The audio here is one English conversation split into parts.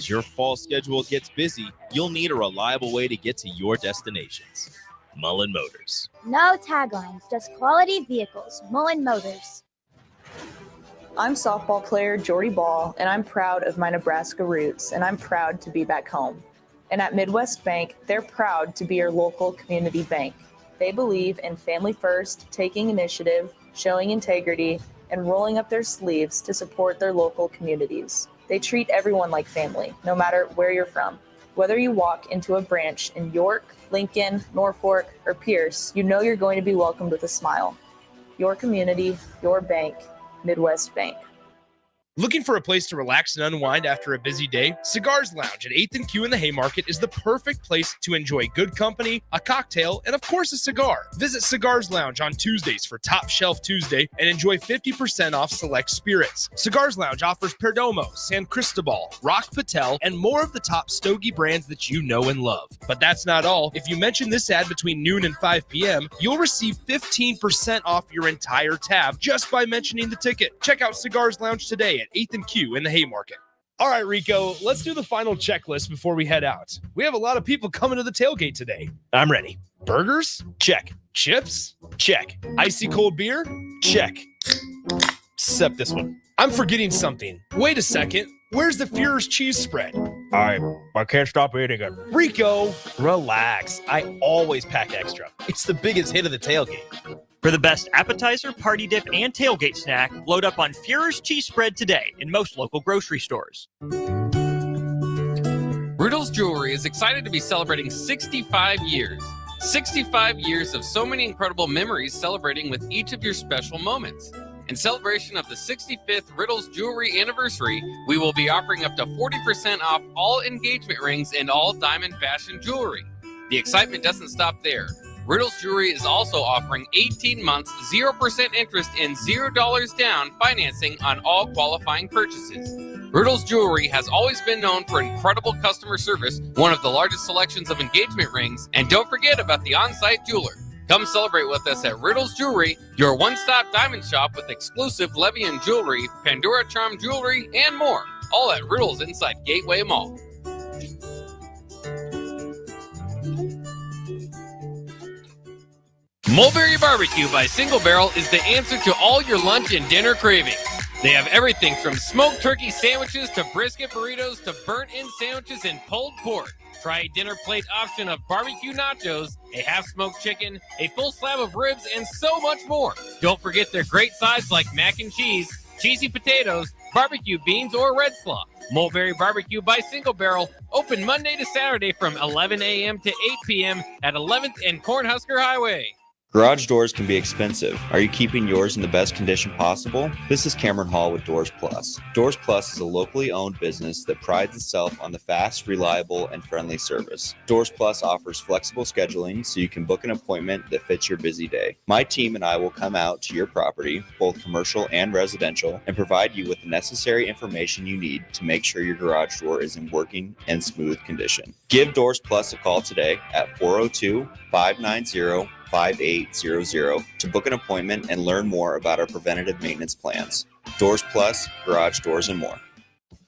As your fall schedule gets busy, you'll need a reliable way to get to your destinations. Mullen Motors. No taglines, just quality vehicles. Mullen Motors. I'm softball player Jordy Ball, and I'm proud of my Nebraska roots, and I'm proud to be back home. And at Midwest Bank, they're proud to be your local community bank. They believe in family first, taking initiative, showing integrity, and rolling up their sleeves to support their local communities. They treat everyone like family, no matter where you're from. Whether you walk into a branch in York, Lincoln, Norfolk, or Pierce, you know you're going to be welcomed with a smile. Your community, your bank, Midwest Bank. Looking for a place to relax and unwind after a busy day? Cigars Lounge at 8th and Q in the Haymarket is the perfect place to enjoy good company, a cocktail, and of course a cigar. Visit Cigars Lounge on Tuesdays for Top Shelf Tuesday and enjoy 50% off select spirits. Cigars Lounge offers Perdomo, San Cristobal, Rock Patel, and more of the top stogie brands that you know and love. But that's not all. If you mention this ad between noon and 5 p.m., you'll receive 15% off your entire tab just by mentioning the ticket. Check out Cigars Lounge today at 8th and Q in the Haymarket. All right, Rico, let's do the final checklist before we head out. We have a lot of people coming to the tailgate today. I'm ready. Burgers? Check. Chips? Check. Icy cold beer? Check. Except this one. I'm forgetting something. Wait a second. Where's the Führer's cheese spread? I can't stop eating it. Rico, relax. I always pack extra. It's the biggest hit of the tailgate. For the best appetizer, party dip, and tailgate snack, load up on Führer's cheese spread today in most local grocery stores. Riddle's Jewelry is excited to be celebrating 65 years. 65 years of so many incredible memories celebrating with each of your special moments. In celebration of the 65th Riddle's Jewelry anniversary, we will be offering up to 40% off all engagement rings and all diamond fashion jewelry. The excitement doesn't stop there. Riddle's Jewelry is also offering 18 months, 0% interest and $0 down financing on all qualifying purchases. Riddle's Jewelry has always been known for incredible customer service, one of the largest selections of engagement rings, and don't forget about the on-site jeweler. Come celebrate with us at Riddle's Jewelry, your one-stop diamond shop with exclusive Levian jewelry, Pandora Charm jewelry, and more, all at Riddle's inside Gateway Mall. Mulberry Barbecue by Single Barrel is the answer to all your lunch and dinner cravings. They have everything from smoked turkey sandwiches to brisket burritos to burnt-in sandwiches and pulled pork. Try a dinner plate option of barbecue nachos, a half-smoked chicken, a full slab of ribs, and so much more. Don't forget their great sides like mac and cheese, cheesy potatoes, barbecue beans, or red slaw. Mulberry Barbecue by Single Barrel, open Monday to Saturday from 11 a.m. to 8 p.m. at 11th and Cornhusker Highway. Garage doors can be expensive. Are you keeping yours in the best condition possible? This is Cameron Hall with Doors Plus. Doors Plus is a locally owned business that prides itself on the fast, reliable, and friendly service. Doors Plus offers flexible scheduling so you can book an appointment that fits your busy day. My team and I will come out to your property, both commercial and residential, and provide you with the necessary information you need to make sure your garage door is in working and smooth condition. Give Doors Plus a call today at 402-590-5800 to book an appointment and learn more about our preventative maintenance plans. Doors Plus, garage doors, and more.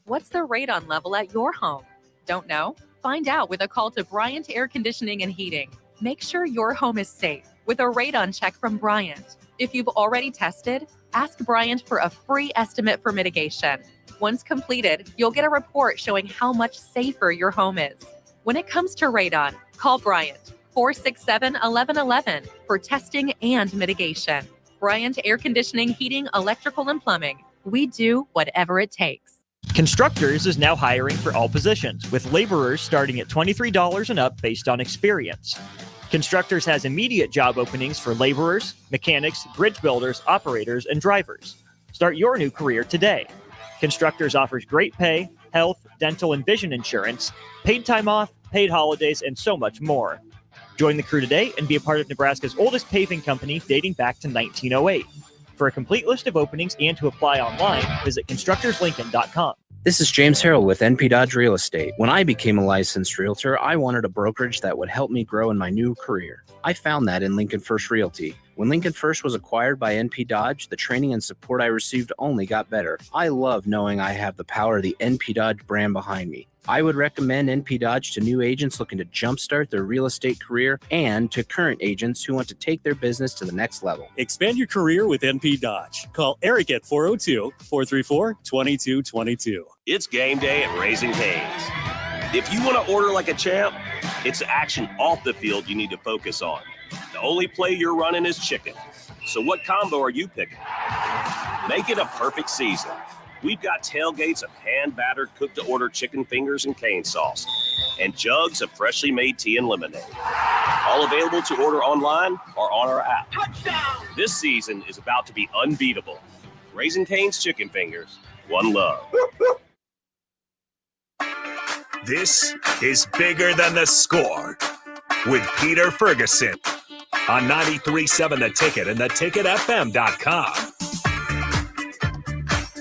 What's the radon level at your home? Don't know? Find out with a call to Bryant Air Conditioning and Heating. Make sure your home is safe with a radon check from Bryant. If you've already tested, ask Bryant for a free estimate for mitigation. Once completed, you'll get a report showing how much safer your home is. When it comes to radon, call Bryant 467-1111 for testing and mitigation. Bryant Air Conditioning, Heating, Electrical, and Plumbing. We do whatever it takes. Constructors is now hiring for all positions, with laborers starting at $23 and up based on experience. Constructors has immediate job openings for laborers, mechanics, bridge builders, operators, and drivers. Start your new career today. Constructors offers great pay, health, dental, and vision insurance, paid time off, paid holidays, and so much more. Join the crew today and be a part of Nebraska's oldest paving company dating back to 1908. For a complete list of openings and to apply online, visit constructorslincoln.com. This is James Harrell with NP Dodge Real Estate. When I became a licensed realtor, I wanted a brokerage that would help me grow in my new career. I found that in Lincoln First Realty. When Lincoln First was acquired by NP Dodge, the training and support I received only got better. I love knowing I have the power of the NP Dodge brand behind me. I would recommend NP Dodge to new agents looking to jumpstart their real estate career and to current agents who want to take their business to the next level. Expand your career with NP Dodge. Call Eric at 402-434-2222. It's game day at Raising Cane's. If you want to order like a champ, it's the action off the field you need to focus on. The only play you're running is chicken. So what combo are you picking? Make it a perfect season. We've got tailgates of hand-battered, cooked-to-order chicken fingers and cane sauce, and jugs of freshly made tea and lemonade. All available to order online or on our app. Touchdown! This season is about to be unbeatable. Raising Cane's Chicken Fingers. One love. This is Bigger Than the Score with Peter Ferguson on 93.7 The Ticket and theticketfm.com.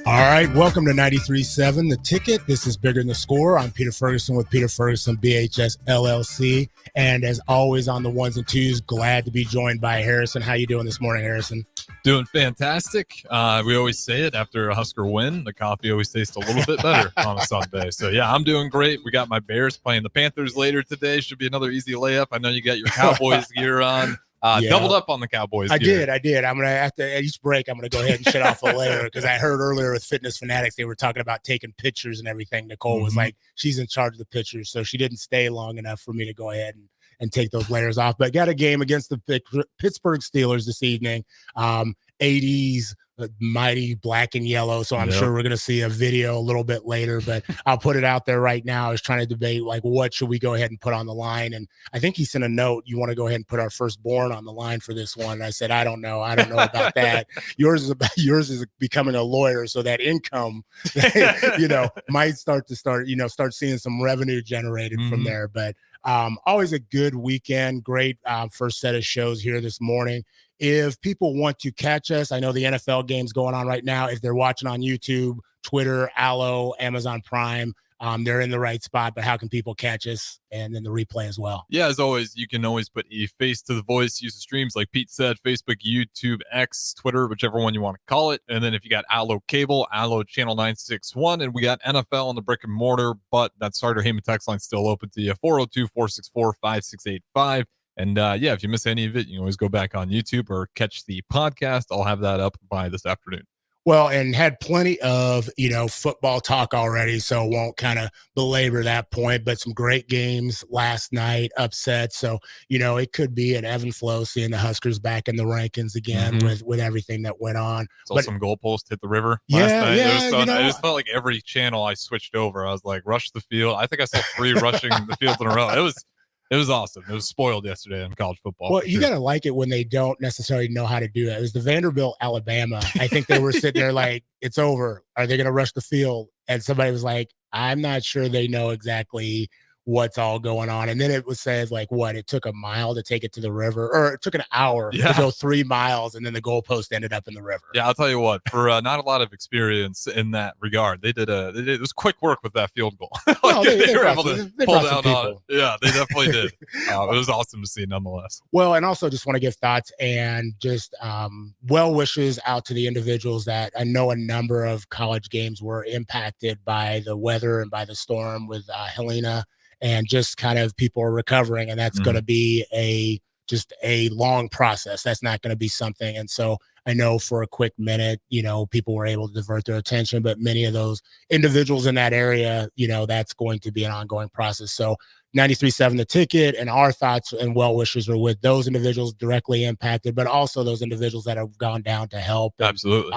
All right, welcome to 93.7 The Ticket. This is Bigger Than the Score. I'm Peter Ferguson with Peter Ferguson BHS LLC. And as always on the ones and twos, glad to be joined by Harrison. How you doing this morning, Harrison? Doing fantastic. We always say it after a Husker win, the coffee always tastes a little bit better on a Sunday. So, yeah, I'm doing great. We got my Bears playing the Panthers later today. Should be another easy layup. I know you got your Cowboys gear on. Doubled up on the Cowboys. I did. I'm going to have to, at each break, I'm going to go ahead and shut off a layer because I heard earlier with Fitness Fanatics, they were talking about taking pictures and everything. Nicole was like, she's in charge of the pictures. So she didn't stay long enough for me to go ahead and take those layers off. But got a game against the Pittsburgh Steelers this evening. 80s, mighty black and yellow. So I'm sure we're going to see a video a little bit later, but I'll put it out there right now. I was trying to debate, like, what should we go ahead and put on the line? And I think he sent a note. You want to go ahead and put our firstborn on the line for this one. And I said, I don't know about that. Yours is becoming a lawyer. So that income, might start seeing some revenue generated from there. But always a good weekend. Great first set of shows here this morning. If people want to catch us, I know the NFL game's going on right now. If they're watching on YouTube, Twitter, Allo, Amazon Prime, they're in the right spot. But how can people catch us and then the replay as well? Yeah, as always, you can always put a face to the voice, use the streams like Pete said, Facebook, YouTube, X, Twitter, whichever one you want to call it. And then if you got Allo Cable, Allo Channel 961, and we got NFL on the brick and mortar, but that starter Heyman text line still open to you, 402-464-5685. And if you miss any of it, you can always go back on YouTube or catch the podcast. I'll have that up by this afternoon. Well, and had plenty of, football talk already, so won't kind of belabor that point, but some great games last night, upset. So, it could be an ebb and flow seeing the Huskers back in the rankings again with everything that went on. But some goalposts hit the river last night. I just felt like every channel I switched over, I was like, rush the field. I think I saw 3 rushing the field in a row. It was awesome. It was spoiled yesterday in college football. Well, you got to like it when they don't necessarily know how to do it. It was the Vanderbilt, Alabama. I think they were sitting there like, it's over. Are they going to rush the field? And somebody was like, I'm not sure they know exactly what's all going on. And then it was said like, it took a mile to take it to the river, or it took an hour to go 3 miles, and then the goalpost ended up in the river. Yeah, I'll tell you what, for not a lot of experience in that regard, it was quick work with that field goal. They were able to pull down on it. Yeah, they definitely did. It was awesome to see nonetheless. Well, and also just want to give thoughts and just well wishes out to the individuals that I know a number of college games were impacted by the weather and by the storm with Helena. And just kind of people are recovering, and that's going to be a long process. That's not going to be something. And so I know for a quick minute, people were able to divert their attention, but many of those individuals in that area, that's going to be an ongoing process. So 93.7 The Ticket, and our thoughts and well wishes are with those individuals directly impacted, but also those individuals that have gone down to help. And, absolutely.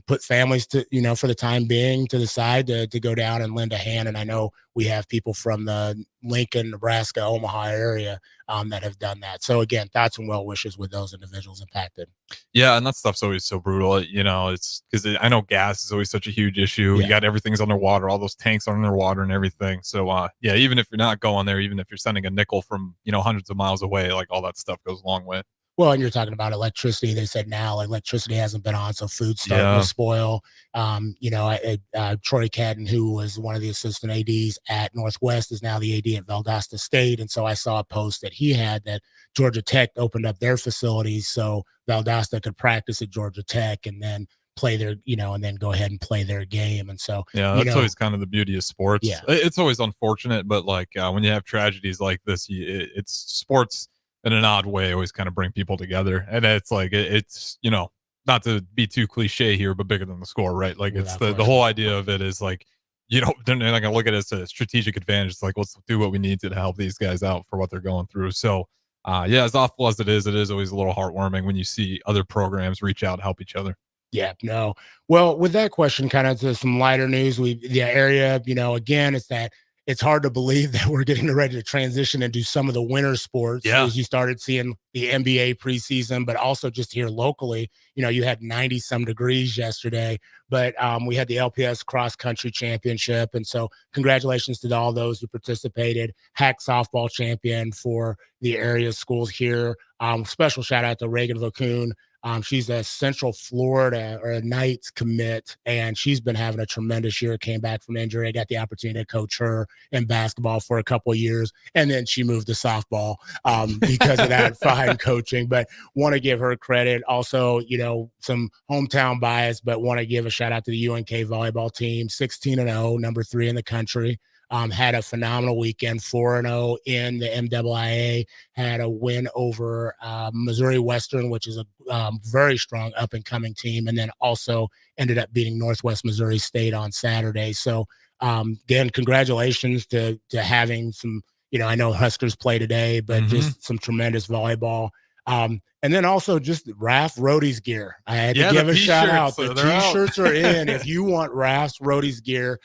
Put families to, for the time being to the side to go down and lend a hand. And I know we have people from the Lincoln, Nebraska, Omaha area that have done that. So again, thoughts and well wishes with those individuals impacted. Yeah. And that stuff's always so brutal. It's because I know gas is always such a huge issue. Yeah. You got everything's underwater, all those tanks are underwater and everything. So even if you're not going there, even if you're sending a nickel from, hundreds of miles away, like all that stuff goes a long way. Well, and you're talking about electricity. They said now electricity hasn't been on, so food's starting to spoil. Troy Cadden, who was one of the assistant ADs at Northwest, is now the AD at Valdosta State. And so I saw a post that he had that Georgia Tech opened up their facilities so Valdosta could practice at Georgia Tech and then play their, and then go ahead and play their game. And so, that's always kind of the beauty of sports. Yeah. It's always unfortunate, but like when you have tragedies like this, it's sports in an odd way always kind of bring people together. And it's like, it's, not to be too cliche here, but bigger than the score, right? Like it's the whole idea of it is like, they're not going to look at it as a strategic advantage. It's like, let's do what we need to help these guys out for what they're going through. So as awful as it is always a little heartwarming when you see other programs reach out and help each other. Yeah, no. Well, with that question, kind of to some lighter news, the area, again, it's hard to believe that we're getting ready to transition and do some of the winter sports. Yeah. As you started seeing the NBA preseason, but also just here locally, you had 90 some degrees yesterday, but we had the LPS cross country championship. And so congratulations to all those who participated. Hack softball champion for the area schools here. Special shout out to Reagan Vocoon. She's a Central Florida or a Knights commit, and she's been having a tremendous year. Came back from injury. I got the opportunity to coach her in basketball for a couple of years, and then she moved to softball because of that fine coaching. But want to give her credit. Also, some hometown bias, but want to give a shout out to the UNK volleyball team, 16-0, number 3 in the country. Had a phenomenal weekend, 4-0 in the MIIA, had a win over Missouri Western, which is a very strong up-and-coming team, and then also ended up beating Northwest Missouri State on Saturday. So, again, congratulations to having some, I know Huskers play today, but just some tremendous volleyball. And then also just Raf Roadies gear. I had to give a shout out. The T-shirts are in. If you want Raf's Roadies gear,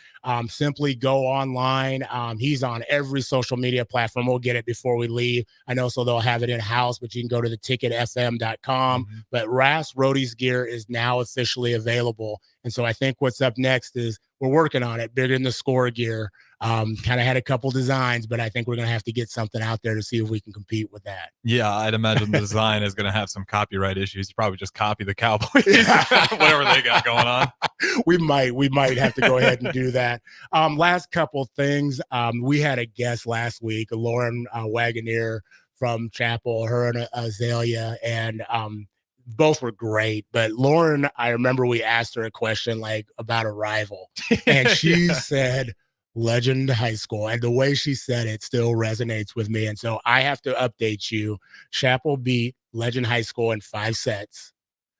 simply go online. He's on every social media platform. We'll get it before we leave. I know, so they'll have it in-house, but you can go to theticketfm.com. But Raf's Roadies gear is now officially available. And so I think what's up next is we're working on it, bigger than the score gear. Kind of had a couple designs, but I think we're going to have to get something out there to see if we can compete with that. Yeah, I'd imagine the design is going to have some copyright issues. You probably just copy the Cowboys, whatever they got going on. We might have to go ahead and do that. Last couple things. We had a guest last week, Lauren Wagoneer from Chapel, her and Azalea, and both were great. But Lauren, I remember we asked her a question like about a rival, and she said Legend High School, and the way she said it still resonates with me. And so I have to update you. Chapel beat Legend High School in 5 sets.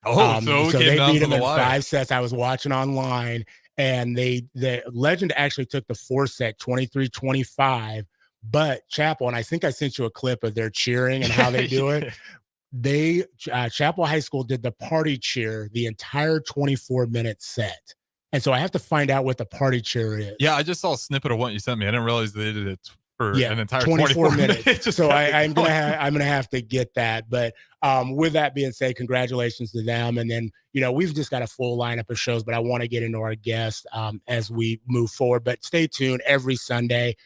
So they beat them in 5 sets. I was watching online, and the Legend actually took the 4th set 23-25, but Chapel, and I think I sent you a clip of their cheering and how they do it. Chapel High School did the party cheer the entire 24-minute set. And so I have to find out what the party cheer is. Yeah, I just saw a snippet of what you sent me. I didn't realize they did it for an entire 24 minutes. So I'm gonna have to get that. But with that being said, congratulations to them. And then we've just got a full lineup of shows, but I want to get into our guests as we move forward. But stay tuned every Sunday.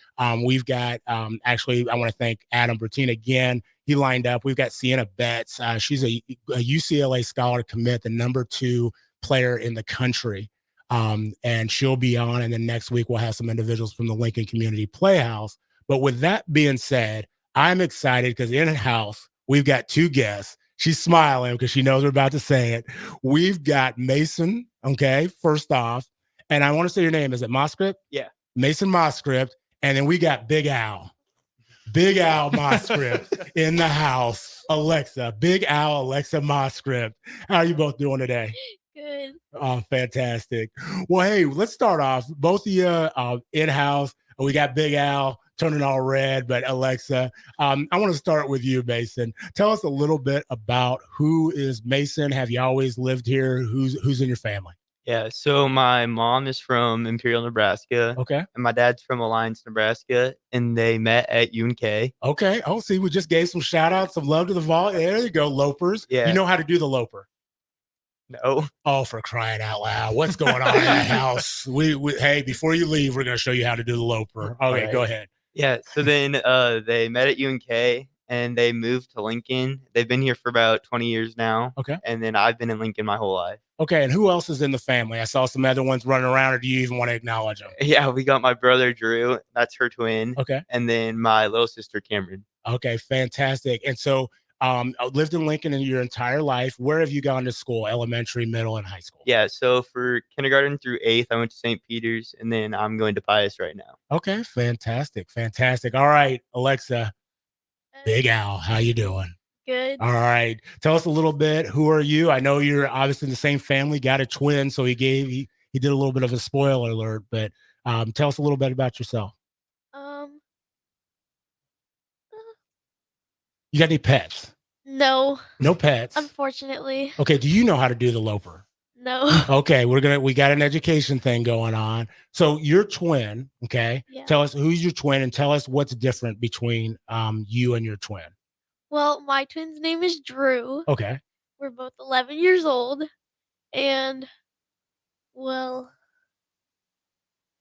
We've got actually I want to thank Adam Bertine again. He lined up. We've got Sienna Betts. She's a UCLA scholar commit, the number 2 player in the country. And she'll be on, and then next week we'll have some individuals from the Lincoln Community Playhouse. But with that being said, I'm excited because in-house we've got 2 guests. She's smiling because she knows we're about to say it. We've got Mason, okay, first off, and I want to say your name. Is it Moscript? Yeah. Mason Moscript, and then we got Big Al Moscript in the house. Big Al, Alexa Moscript. How are you both doing today? Good. Oh, fantastic. Well, hey, let's start off. Both of you in-house. We got Big Al turning all red, but Alexa, I want to start with you, Mason. Tell us a little bit about who is Mason. Have you always lived here? Who's in your family? Yeah, so my mom is from Imperial, Nebraska. Okay. And my dad's from Alliance, Nebraska, and they met at UNK. Okay. Oh, see, we just gave some shout outs, some love to the vault. There you go, lopers. Yeah. You know how to do the loper? No. Oh, for crying out loud. What's going on in that house? Hey, before you leave, we're going to show you how to do the loper. Okay, right. Go ahead. Yeah, so then they met at UNK, and they moved to Lincoln. They've been here for about 20 years now. Okay. And then I've been in Lincoln my whole life. Okay, and who else is in the family? I saw some other ones running around, or do you even want to acknowledge them? Yeah, we got my brother Drew. That's her twin. Okay. And then my little sister Cameron. Okay, fantastic. And so lived in Lincoln in your entire life. Where have you gone to school? Elementary, middle, and high school? Yeah, so for kindergarten through 8th, I went to St. Peter's, and then I'm going to Pius right now. Okay, fantastic. All right, Alexa, Big Al, how you doing? Good. All right, tell us a little bit. Who are you? I know you're obviously in the same family, got a twin, so he did a little bit of a spoiler alert, but tell us a little bit about yourself. You got any pets? No. No pets. Unfortunately. Okay, do you know how to do the loper? No. Okay, we got an education thing going on. So your twin, okay? Yeah. Tell us who's your twin and tell us what's different between you and your twin. Well, my twin's name is Drew. Okay. We're both 11 years old. And, well,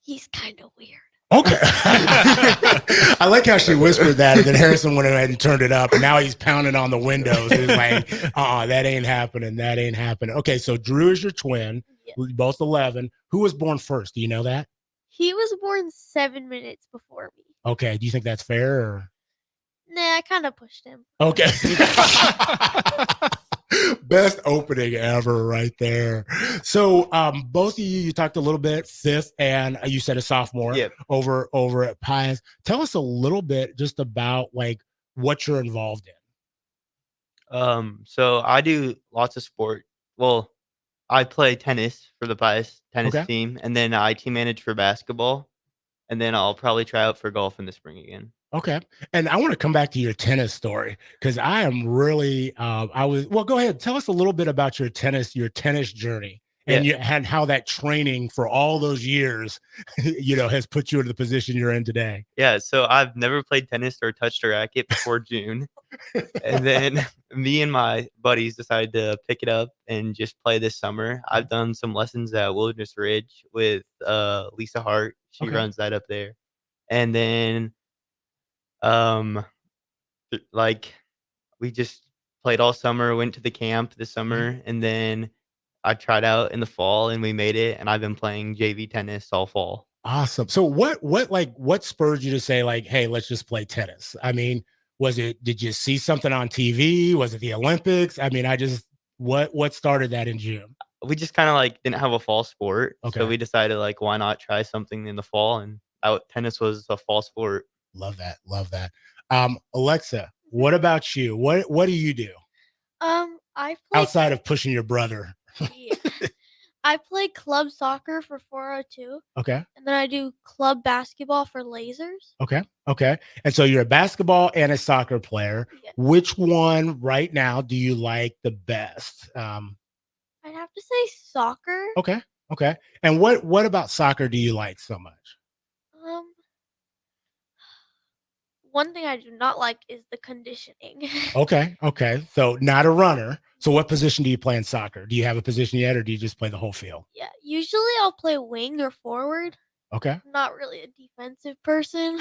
he's kind of weird. Okay. I like how she whispered that, and then Harrison went ahead and turned it up, and now he's pounding on the windows. He's like, that ain't happening. That ain't happening. Okay, so Drew is your twin, both 11. Who was born first? Do you know that? He was born 7 minutes before me. Okay, do you think that's fair? Or? Nah, I kind of pushed him. Okay. Best opening ever right there. So both of you talked a little bit, 5th, and you said a sophomore over at Pius. Tell us a little bit just about like what you're involved in. So I do lots of sport. Well, I play tennis for the Pius tennis team, and then I team manage for basketball, and then I'll probably try out for golf in the spring again. Okay. And I want to come back to your tennis story because I am really, go ahead. Tell us a little bit about your tennis journey and how that training for all those years, has put you in the position you're in today. Yeah. So I've never played tennis or touched a racket before June. And then me and my buddies decided to pick it up and just play this summer. I've done some lessons at Wilderness Ridge with Lisa Hart. She runs that up there. And then we just played all summer, went to the camp this summer, and then I tried out in the fall and we made it, and I've been playing JV tennis all fall. Awesome. So what spurred you to say like, hey, let's just play tennis? I mean, did you see something on TV? Was it the Olympics? I mean, what started that in June? We just kind of didn't have a fall sport. Okay. So we decided why not try something in the fall, and tennis was a fall sport. Love that. Alexa, what about you? What do you do? I play outside of pushing your brother. Yeah. I play club soccer for 402. Okay. And then I do club basketball for Lasers. Okay. And so you're a basketball and a soccer player. Yes. Which one right now do you like the best? I'd have to say soccer. Okay. And what about soccer do you like so much? One thing I do not like is the conditioning. Okay. So not a runner. So what position do you play in soccer? Do you have a position yet, or do you just play the whole field? Yeah, usually I'll play wing or forward. Okay. I'm not really a defensive person.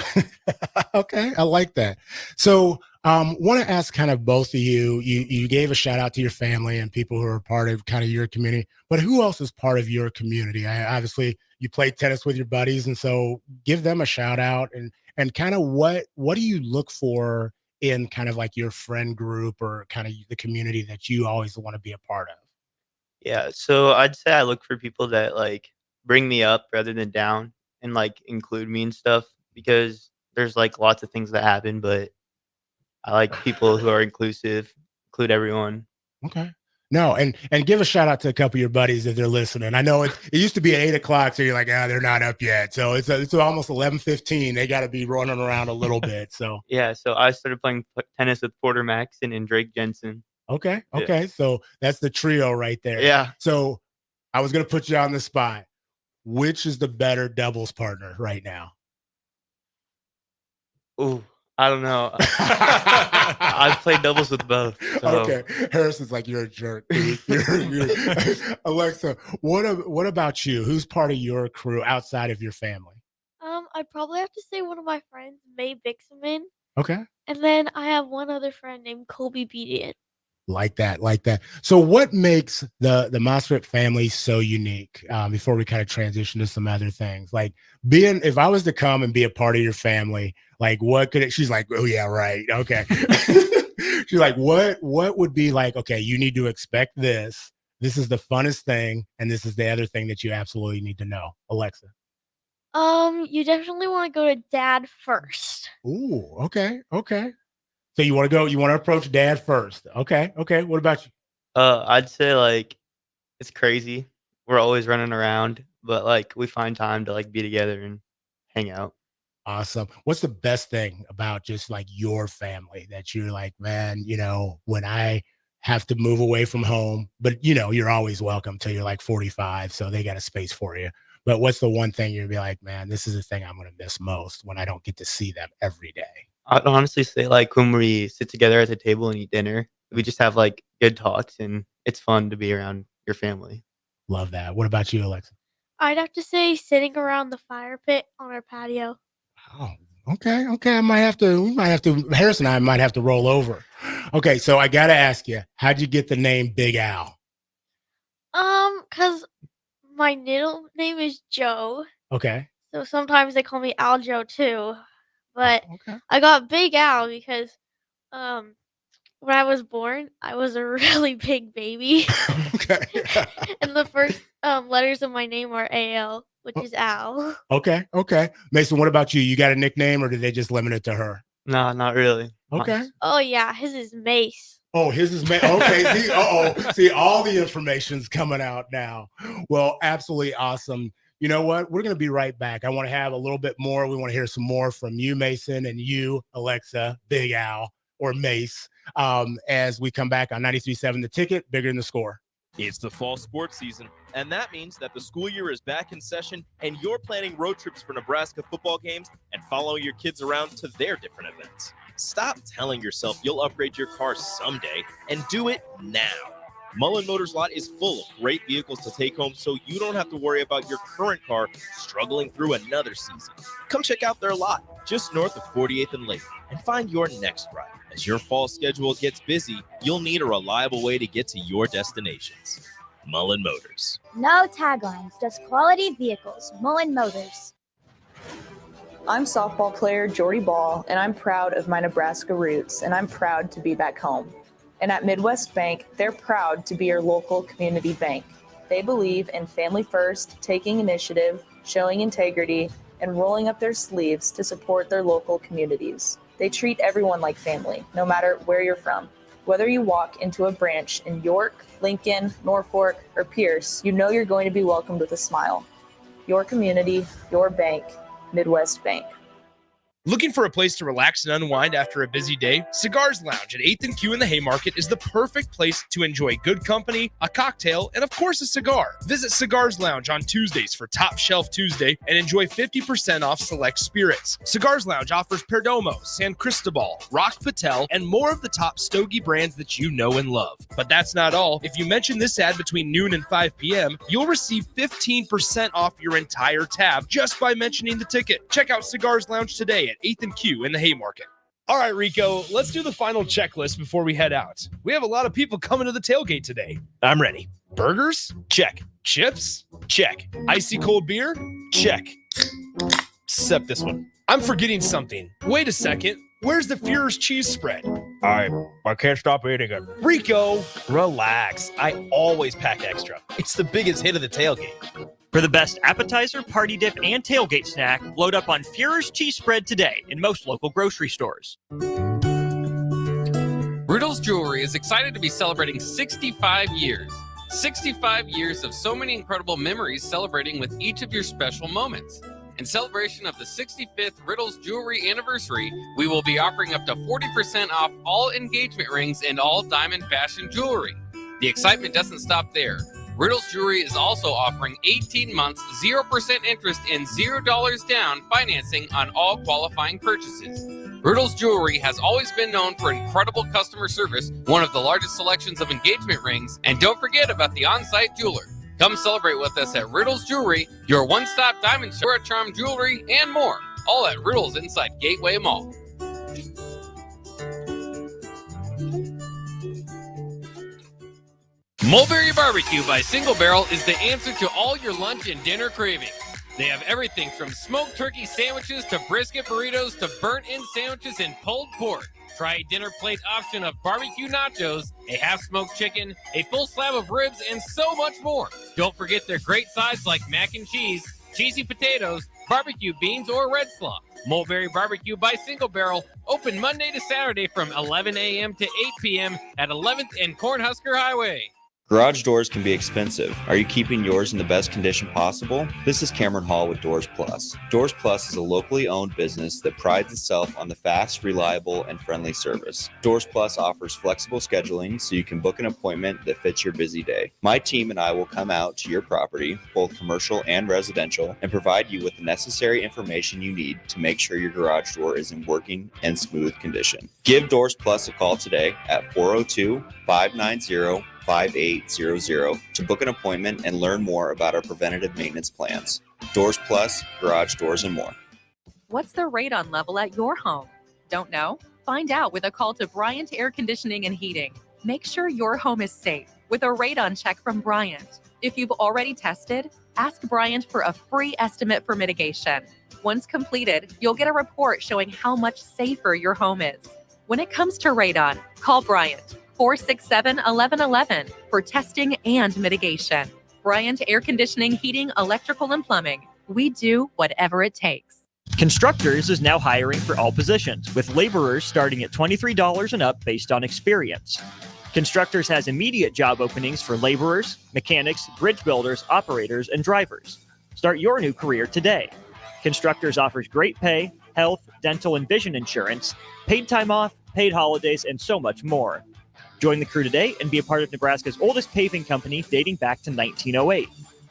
Okay, I like that. So want to ask kind of both of you, you gave a shout out to your family and people who are part of kind of your community, but who else is part of your community? Obviously you play tennis with your buddies, and so give them a shout out and kind of what do you look for in kind of like your friend group or kind of the community that you always want to be a part of? Yeah, so I'd say I look for people that bring me up rather than down, and include me and stuff, because there's lots of things that happen, but I like people who are inclusive, include everyone. Okay. No, and give a shout out to a couple of your buddies if they're listening. I know it used to be at 8:00, so you're like, they're not up yet. So it's almost 11:15. They got to be running around a little bit. So yeah, so I started playing tennis with Porter Maxon and Drake Jensen. Okay. Yeah. So that's the trio right there. Yeah. So I was gonna put you on the spot. Which is the better doubles partner right now? Ooh, I don't know. I've played doubles with both. So. Okay. Harrison's like, you're a jerk. You're Alexa, what about you? Who's part of your crew outside of your family? I'd probably have to say one of my friends, May Bixman. Okay. And then I have one other friend named Colby Bedian. Like that. So what makes the Mosfet family so unique? Before we kind of transition to some other things, like if I was to come and be a part of your family, like what could it, she's like, oh yeah, right. Okay. She's like, what would be like, okay, you need to expect this. This is the funnest thing. And this is the other thing that you absolutely need to know. Alexa. You definitely want to go to Dad first. Ooh, okay. So you want to approach Dad first. Okay. What about you? I'd say like it's crazy. We're always running around, but like we find time to like be together and hang out. Awesome. What's the best thing about just like your family that you're like, man, when I have to move away from home, but you're always welcome till you're like 45. So they got a space for you. But what's the one thing you'd be like, man, this is the thing I'm going to miss most when I don't get to see them every day? I'd honestly say like when we sit together at the table and eat dinner, we just have like good talks and it's fun to be around your family. Love that. What about you, Alexa? I'd have to say sitting around the fire pit on our patio. Oh, okay. We might have to, Harris and I might have to roll over. Okay. So I got to ask you, how'd you get the name Big Al? Cause my middle name is Joe. Okay. So sometimes they call me Aljo too. But I got Big Al because when I was born, I was a really big baby. Okay. And the first letters of my name are AL, which is Al. Okay. Mason, what about you? You got a nickname or did they just limit it to her? No, not really. Okay. Oh yeah, his is Mace. Oh, his is okay. See, all the information's coming out now. Well, absolutely awesome. You know what? We're going to be right back. I want to have a little bit more. We want to hear some more from you, Mason, and you, Alexa, Big Al, or Mace, as we come back on 93.7 The Ticket, Bigger Than the Score. It's the fall sports season, and that means that the school year is back in session and you're planning road trips for Nebraska football games and following your kids around to their different events. Stop telling yourself you'll upgrade your car someday and do it now. Mullen Motors lot is full of great vehicles to take home so you don't have to worry about your current car struggling through another season. Come check out their lot just north of 48th and Lake and find your next ride. As your fall schedule gets busy, you'll need a reliable way to get to your destinations. Mullen Motors. No taglines, just quality vehicles. Mullen Motors. I'm softball player Jordy Ball, and I'm proud of my Nebraska roots, and I'm proud to be back home. And at Midwest Bank, they're proud to be your local community bank. They believe in family first, taking initiative, showing integrity, and rolling up their sleeves to support their local communities. They treat everyone like family, no matter where you're from. Whether you walk into a branch in York, Lincoln, Norfolk, or Pierce, you know you're going to be welcomed with a smile. Your community, your bank, Midwest Bank. Looking for a place to relax and unwind after a busy day? Cigars Lounge at 8th and Q in the Haymarket is the perfect place to enjoy good company, a cocktail, and of course a cigar. Visit Cigars Lounge on Tuesdays for Top Shelf Tuesday and enjoy 50% off select spirits. Cigars Lounge offers Perdomo, San Cristobal, Rock Patel, and more of the top stogie brands that you know and love. But that's not all. If you mention this ad between noon and 5 p.m., you'll receive 15% off your entire tab just by mentioning the ticket. Check out Cigars Lounge today at 8th and Q in the Haymarket. All right, Rico, let's do the final checklist before we head out. We have a lot of people coming to the tailgate today. I'm ready. Burgers? Check. Chips? Check. Icy cold beer? Check. Except this one. I'm forgetting something. Wait a second. Where's the Führer's cheese spread? I can't stop eating it. Rico! Relax. I always pack extra. It's the biggest hit of the tailgate. For the best appetizer, party dip, and tailgate snack, load up on Führer's cheese spread today in most local grocery stores. Riddle's Jewelry is excited to be celebrating 65 years. 65 years of so many incredible memories celebrating with each of your special moments. In celebration of the 65th Riddle's Jewelry anniversary, we will be offering up to 40% off all engagement rings and all diamond fashion jewelry. The excitement doesn't stop there. Riddle's Jewelry is also offering 18 months, 0% interest and $0 down financing on all qualifying purchases. Riddle's Jewelry has always been known for incredible customer service, one of the largest selections of engagement rings, and don't forget about the on-site jeweler. Come celebrate with us at Riddle's Jewelry, your one-stop diamond charm jewelry, and more, all at Riddle's inside Gateway Mall. Mulberry Barbecue by Single Barrel is the answer to all your lunch and dinner cravings. They have everything from smoked turkey sandwiches to brisket burritos to burnt-in sandwiches and pulled pork. Try a dinner plate option of barbecue nachos, a half-smoked chicken, a full slab of ribs, and so much more. Don't forget their great sides like mac and cheese, cheesy potatoes, barbecue beans, or red slaw. Mulberry Barbecue by Single Barrel, open Monday to Saturday from 11 a.m. to 8 p.m. at 11th and Cornhusker Highway. Garage doors can be expensive. Are you keeping yours in the best condition possible? This is Cameron Hall with Doors Plus. Doors Plus is a locally owned business that prides itself on the fast, reliable, and friendly service. Doors Plus offers flexible scheduling so you can book an appointment that fits your busy day. My team and I will come out to your property, both commercial and residential, and provide you with the necessary information you need to make sure your garage door is in working and smooth condition. Give Doors Plus a call today at 402-590-5800 to book an appointment and learn more about our preventative maintenance plans. Doors Plus, garage doors, and more. What's the radon level at your home? Don't know? Find out with a call to Bryant Air Conditioning and Heating. Make sure your home is safe with a radon check from Bryant. If you've already tested, ask Bryant for a free estimate for mitigation. Once completed, you'll get a report showing how much safer your home is. When it comes to radon, call Bryant 467-1111 for testing and mitigation. Bryant Air Conditioning, Heating, Electrical, and Plumbing. We do whatever it takes. Constructors is now hiring for all positions, with laborers starting at $23 and up based on experience. Constructors has immediate job openings for laborers, mechanics, bridge builders, operators, and drivers. Start your new career today. Constructors offers great pay, health, dental, and vision insurance, paid time off, paid holidays, and so much more. Join the crew today and be a part of Nebraska's oldest paving company dating back to 1908.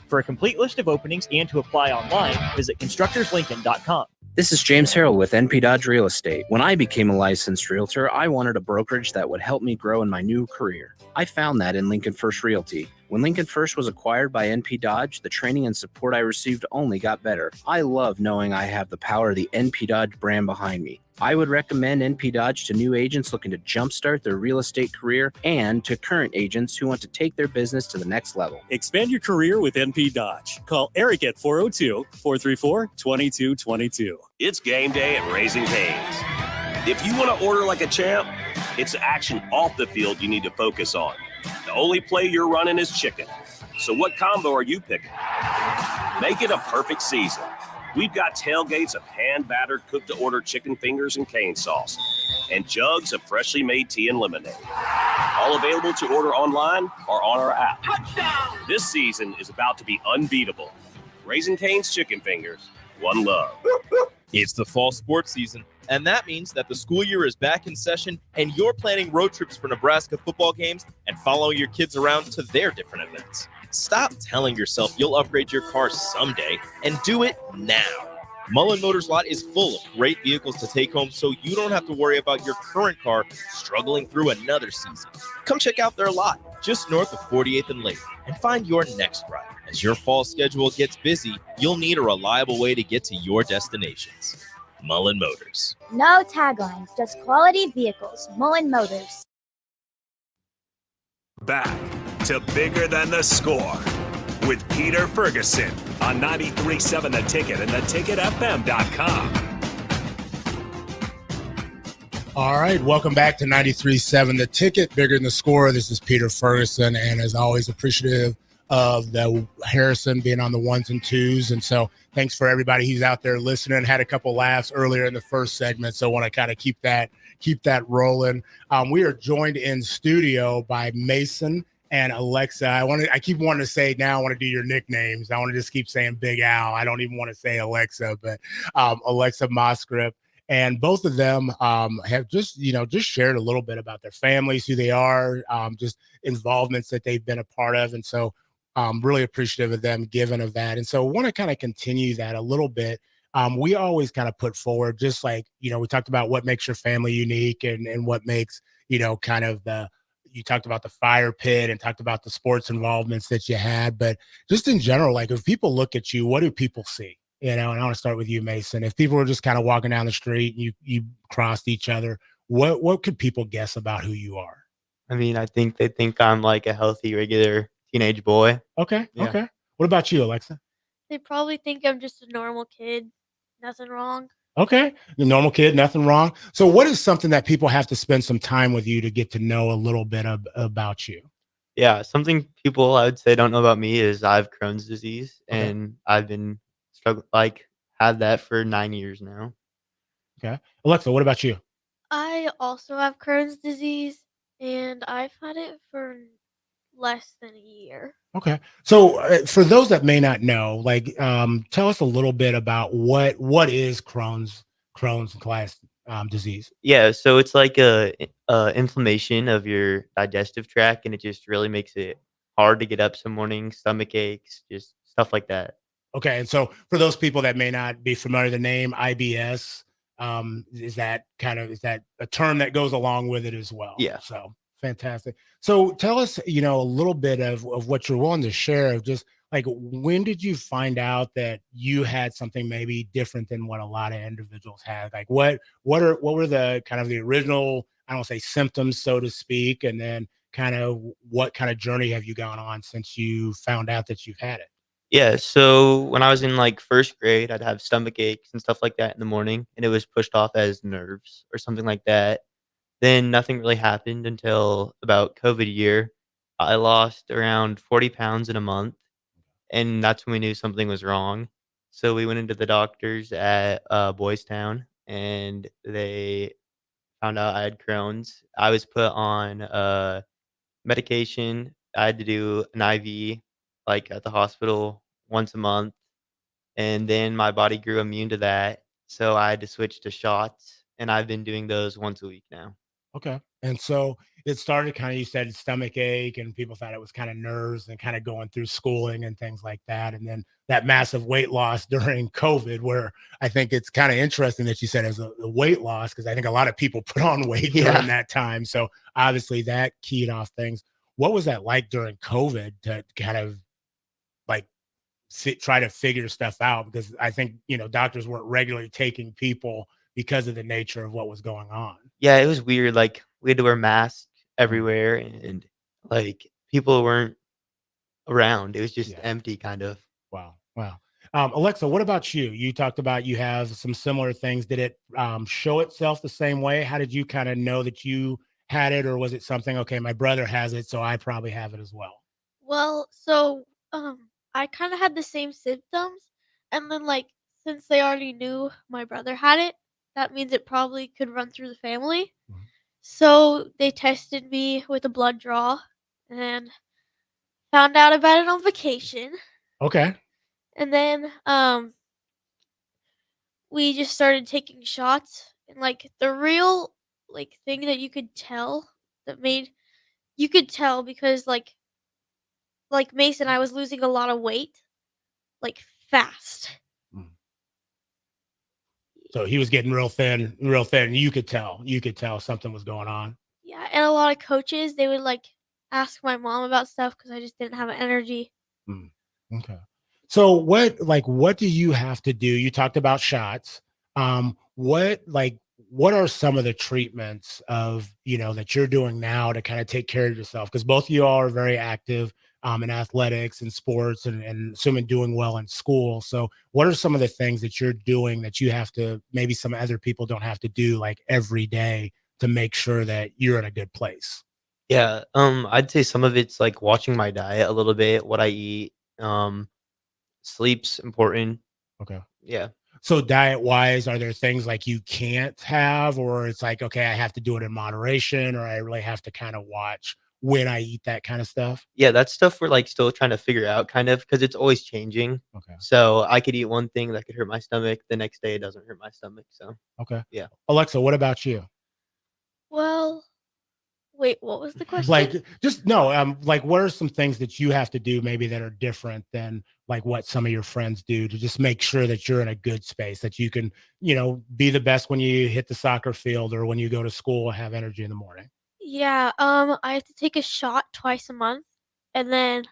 For a complete list of openings and to apply online, visit constructorslincoln.com. This is James Harrell with NP Dodge Real Estate. When I became a licensed realtor, I wanted a brokerage that would help me grow in my new career. I found that in Lincoln First Realty. When Lincoln First was acquired by NP Dodge, the training and support I received only got better. I love knowing I have the power of the NP Dodge brand behind me. I would recommend NP Dodge to new agents looking to jumpstart their real estate career and to current agents who want to take their business to the next level. Expand your career with NP Dodge. Call Eric at 402-434-2222. It's game day at Raising Cane's. If you want to order like a champ, it's action off the field you need to focus on. The only play you're running is chicken. So what combo are you picking? Make it a perfect season. We've got tailgates of hand-battered, cooked-to-order chicken fingers and cane sauce, and jugs of freshly made tea and lemonade. All available to order online or on our app. Touchdown! This season is about to be unbeatable. Raising Cane's Chicken Fingers, one love. It's the fall sports season, and that means that the school year is back in session and you're planning road trips for Nebraska football games and following your kids around to their different events. Stop telling yourself you'll upgrade your car someday and do it now. Mullen Motors lot is full of great vehicles to take home so you don't have to worry about your current car struggling through another season. Come check out their lot just north of 48th and Lake and find your next ride. As your fall schedule gets busy, you'll need a reliable way to get to your destinations. Mullen Motors. No taglines, just quality vehicles. Mullen Motors. Back to Bigger Than the Score with Peter Ferguson on 93.7 The Ticket and theticketfm.com. All right, welcome back to 93.7 The Ticket, Bigger Than the Score. This is Peter Ferguson, and as always, appreciative of the Harrison being on the ones and twos. And so thanks for everybody who's out there listening. Had a couple laughs earlier in the first segment, so want to kind of keep that rolling. We are joined in studio by Mason and Alexa. I keep wanting to say now I want to do your nicknames. I want to just keep saying Big Al. I don't even want to say Alexa, but Alexa Mosgrip. And both of them have just shared a little bit about their families, who they are, just involvements that they've been a part of. And so really appreciative of them giving of that. And so want to kind of continue that a little bit. We always kind of put forward, just like, we talked about what makes your family unique and what makes, kind of you talked about the fire pit and talked about the sports involvements that you had, but just in general, like if people look at you, what do people see? And I want to start with you, Mason. If people were just kind of walking down the street and you crossed each other, what could people guess about who you are? I mean, I think they think I'm like a healthy, regular teenage boy. Okay. Yeah. Okay. What about you, Alexa? They probably think I'm just a normal kid. Nothing wrong. Okay. The normal kid, nothing wrong. So, what is something that people have to spend some time with you to get to know a little bit about you? Yeah, something people I would say don't know about me is I have Crohn's disease, Okay. and I've been had that for 9 years now. Okay. Alexa, what about you? I also have Crohn's disease, and I've had it for less than a year. Okay. So, for those that may not know, like, tell us a little bit about what is Crohn's class disease. Yeah, so it's like a inflammation of your digestive tract, and it just really makes it hard to get up some mornings, stomach aches, just stuff like that. Okay, and so for those people that may not be familiar, the name IBS, is that a term that goes along with it as well? Yeah. So fantastic. So tell us, a little bit of what you're willing to share of just like when did you find out that you had something maybe different than what a lot of individuals had? Like what were the kind of the original, I don't say symptoms, so to speak, and then kind of what kind of journey have you gone on since you found out that you've had it? Yeah, so when I was in, like, 1st grade, I'd have stomach aches and stuff like that in the morning, and it was pushed off as nerves or something like that. Then nothing really happened until about COVID year. I lost around 40 pounds in a month, and that's when we knew something was wrong. So we went into the doctors at, Boys Town, and they found out I had Crohn's. I was put on, medication. I had to do an IV, like, at the hospital once a month, and then my body grew immune to that, so I had to switch to shots, and I've been doing those once a week now. Okay. And so it started kind of, you said stomach ache, and people thought it was kind of nerves and kind of going through schooling and things like that. And then that massive weight loss during COVID, where I think it's kind of interesting that you said as the weight loss, because I think a lot of people put on weight Yeah. during that time. So obviously that keyed off things. What was that like during COVID to kind of like try to figure stuff out? Because I think, doctors weren't regularly taking people because of the nature of what was going on. Yeah, it was weird, like, we had to wear masks everywhere, and, like, people weren't around. It was just Yeah. empty, kind of. Wow. Wow. Alexa, what about you? You talked about you have some similar things. Did it show itself the same way? How did you kind of know that you had it, or was it something, okay, my brother has it, so I probably have it as well? Well, so I kind of had the same symptoms, and then like since they already knew my brother had it, that means it probably could run through the family. So they tested me with a blood draw and found out about it on vacation. Okay. And then we just started taking shots, and like the real like thing that you could tell that made you could tell because like Mason, I was losing a lot of weight like fast. So he was getting real thin, real thin. You could tell something was going on. Yeah, and a lot of coaches, they would like ask my mom about stuff because I just didn't have energy. Mm, okay. So what do you have to do? You talked about shots. What are some of the treatments of, that you're doing now to kind of take care of yourself? Because both of you all are very active in athletics and sports and assuming doing well in school. So what are some of the things that you're doing that you have to, maybe some other people don't have to do like every day to make sure that you're in a good place? Yeah, I'd say some of it's, like, watching my diet a little bit, what I eat, sleep's important. Okay. Yeah. So diet wise, are there things like you can't have, or it's like, okay, I have to do it in moderation, or I really have to kind of watch when I eat that kind of stuff? Yeah, that's stuff we're, like, still trying to figure out kind of because it's always changing. Okay. So, I could eat one thing that could hurt my stomach, the next day it doesn't hurt my stomach, so, Okay. yeah. Alexa, what about you? Well, wait, what was the question? Like, just no, like, what are some things that you have to do maybe that are different than like what some of your friends do to just make sure that you're in a good space, that you can, be the best when you hit the soccer field or when you go to school, have energy in the morning? Yeah, I have to take a shot twice a month, and then